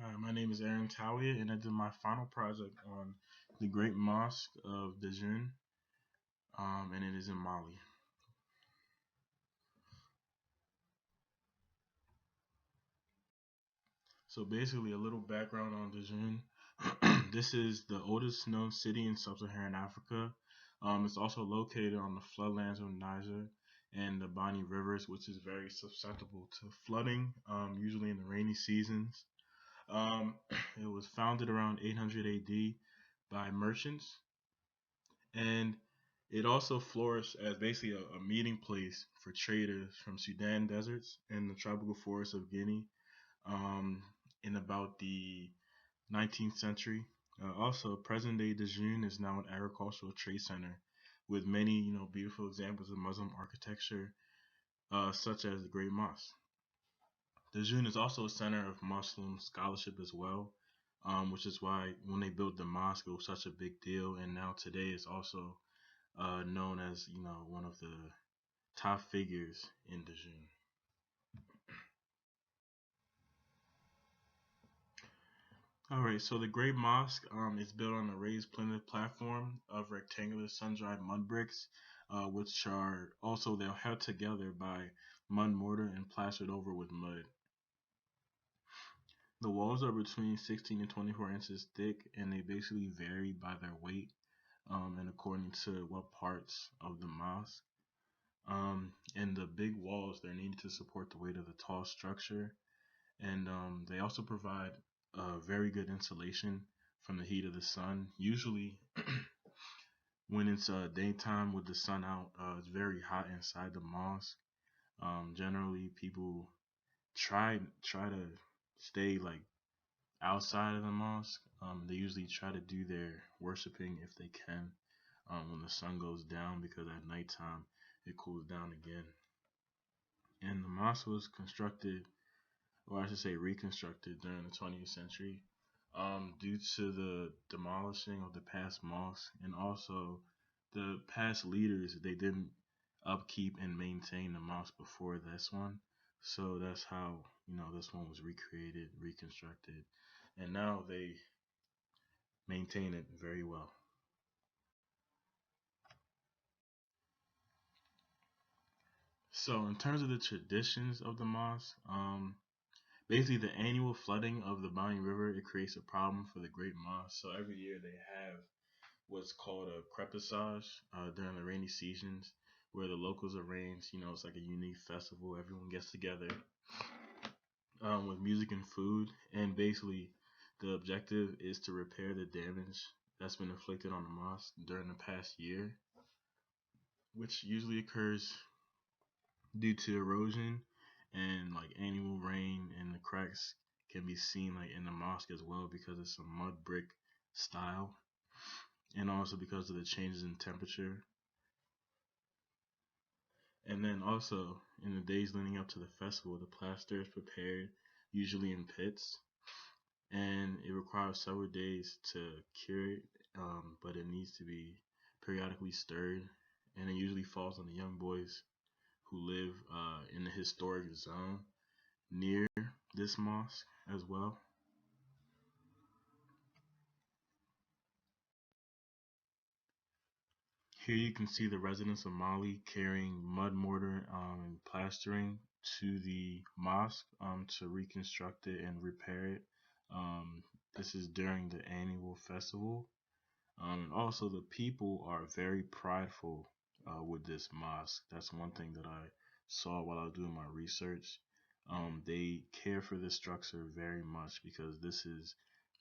Hi, my name is Aaron Tawiah, and I did my final project on the Great Mosque of Djenne, and it is in Mali. So basically, a little background on Djenne. This is the oldest known city in sub-Saharan Africa. It's also located on the floodlands of Niger and the Bani rivers, which is very susceptible to flooding, usually in the rainy seasons. Um, it was founded around 800 AD by merchants, and it also flourished as basically a meeting place for traders from Sudan deserts and the tropical forests of Guinea um, in about the 19th century. Also, present-day Djenne is now an agricultural trade center with many, beautiful examples of Muslim architecture, such as the Great Mosque. Djenne is also a center of Muslim scholarship as well, which is why when they built the mosque, it was such a big deal. And now today, it's also known as one of the top figures in Djenne. All right, so the Great Mosque is built on a raised plinth platform of rectangular sun-dried mud bricks, which are also they're held together by mud mortar and plastered over with mud. The walls are between 16 and 24 inches thick, and they basically vary by their weight and according to what parts of the mosque. And the big walls they're needed to support the weight of the tall structure, and they also provide very good insulation from the heat of the sun. Usually, when it's daytime with the sun out, it's very hot inside the mosque. Generally, people try to stay like outside of the mosque. They usually try to do their worshiping if they can when the sun goes down, because at nighttime it cools down again. And the mosque was constructed, or I should say reconstructed, during the 20th century due to the demolishing of the past mosques, and also the past leaders, they didn't upkeep and maintain the mosque before this one. So that's how this one was recreated, reconstructed, and now they maintain it very well. So in terms of the traditions of the mosque, basically the annual flooding of the Bani River, it creates a problem for the Great Mosque. So every year they have what's called a crepusage during the rainy seasons, where the locals arrange. It's like a unique festival. Everyone gets together with music and food, and basically the objective is to repair the damage that's been inflicted on the mosque during the past year, which usually occurs due to erosion and like annual rain, and the cracks can be seen like in the mosque as well because it's a mud brick style, and also because of the changes in temperature. And then also in the days leading up to the festival, the plaster is prepared usually in pits, and it requires several days to cure it, but it needs to be periodically stirred, and it usually falls on the young boys who live in the historic zone near this mosque as well. Here you can see the residents of Mali carrying mud mortar and plastering to the mosque to reconstruct it and repair it. Um, this is during the annual festival. And also, the people are very prideful with this mosque. That's one thing that I saw while I was doing my research. They care for this structure very much because this is,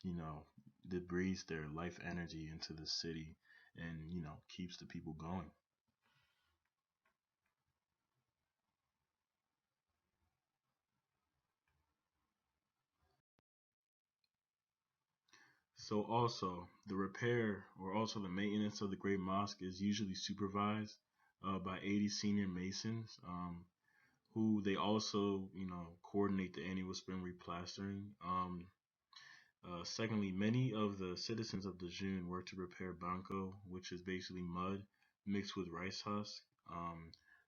you know, that breathes their life energy into the city, and keeps the people going. So also the repair or also the maintenance of the Great Mosque is usually supervised by 80 senior masons, who they also coordinate the annual spring replastering. Secondly, many of the citizens of Djenne work to repair banco, which is basically mud mixed with rice husk,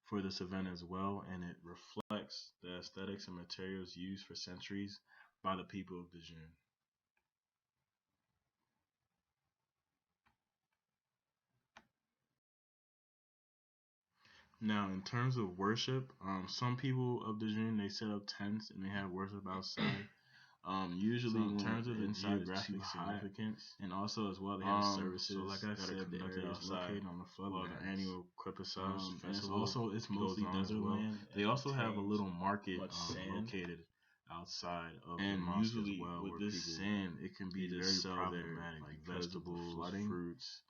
for this event as well, and it reflects the aesthetics and materials used for centuries by the people of Djenne. Now, in terms of worship, some people of Djenne they set up tents and they have worship outside. Usually, in terms of the geographic significance, and also as well, they have services. So, like I said, the area is located on the floodlands. The annual Crippessage festival. It's mostly desert land. They also have a little market located outside of the mosque usually as well, with this sand, it can be very problematic, like vegetables, flooding, fruits,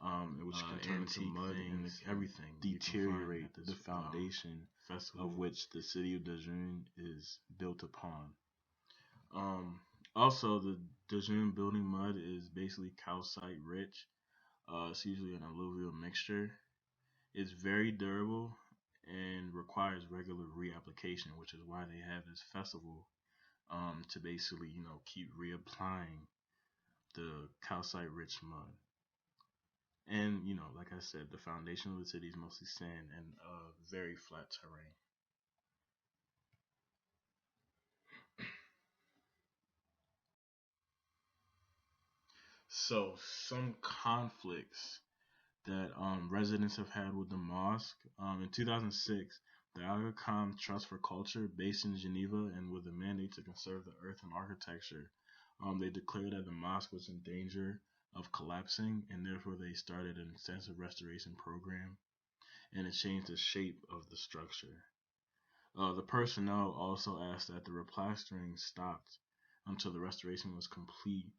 which can turn into mud and everything, deteriorate the foundation of which the city of Djenne is built upon. Also, the Djenne building mud is basically calcite rich. It's usually an alluvial mixture. It's very durable and requires regular reapplication, which is why they have this festival to basically, keep reapplying the calcite rich mud. And, like I said, the foundation of the city is mostly sand and very flat terrain. So, some conflicts that residents have had with the mosque. In 2006, the Aga Khan Trust for Culture, based in Geneva and with a mandate to conserve the earth and architecture, they declared that the mosque was in danger of collapsing, and therefore they started an extensive restoration program, and it changed the shape of the structure. The personnel also asked that the replastering stopped until the restoration was complete,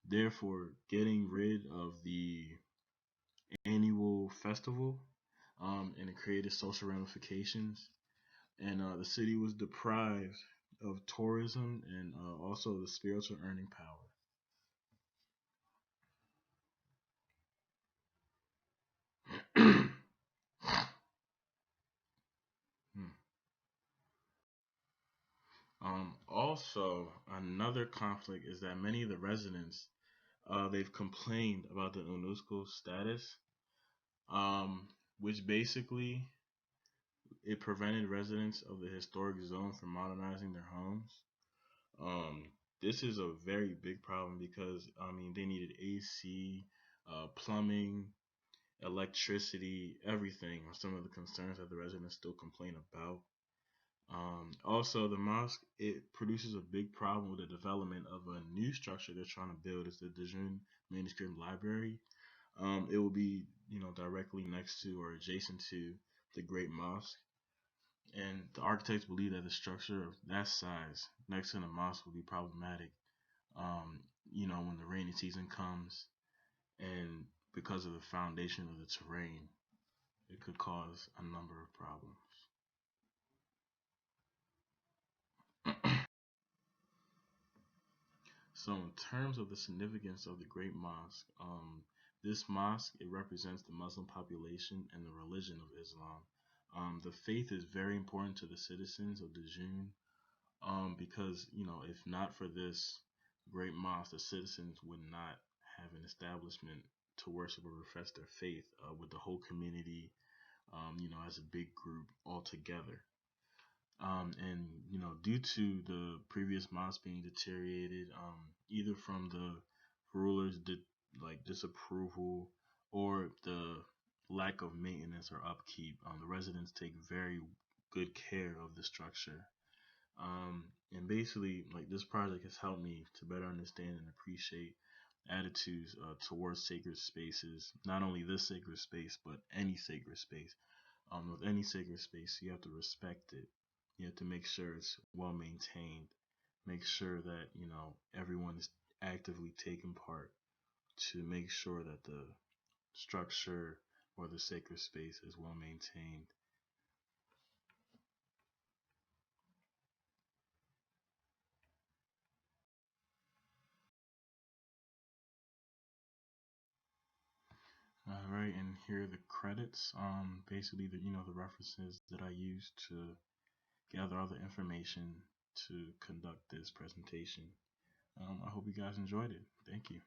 therefore getting rid of the annual festival, and it created social ramifications. And the city was deprived of tourism and also the spiritual earning power. Hmm. Also, another conflict is that many of the residents they've complained about the UNESCO status, um, which basically it prevented residents of the historic zone from modernizing their homes. Um, this is a very big problem because I mean they needed AC, plumbing, electricity, everything are some of the concerns that the residents still complain about. Also, the mosque it produces a big problem with the development of a new structure they're trying to build. It's the Djenne Manuscript Library. It will be directly next to or adjacent to the Great Mosque, and the architects believe that the structure of that size next to the mosque will be problematic. Um, when the rainy season comes, and because of the foundation of the terrain, it could cause a number of problems. So, in terms of the significance of the Great Mosque, this mosque it represents the Muslim population and the religion of Islam. The faith is very important to the citizens of Djenne, because if not for this great mosque, the citizens would not have an establishment to worship or profess their faith with the whole community, as a big group all together. And due to the previous mosque being deteriorated, either from the rulers' disapproval or the lack of maintenance or upkeep, the residents take very good care of the structure. And basically, like this project has helped me to better understand and appreciate attitudes towards sacred spaces. Not only this sacred space, but any sacred space. With any sacred space, you have to respect it. You have to make sure it's well maintained. Make sure that everyone is actively taking part to make sure that the structure or the sacred space is well maintained. All right, and here are the credits. Basically the references that I used to gather all the information to conduct this presentation. I hope you guys enjoyed it. Thank you.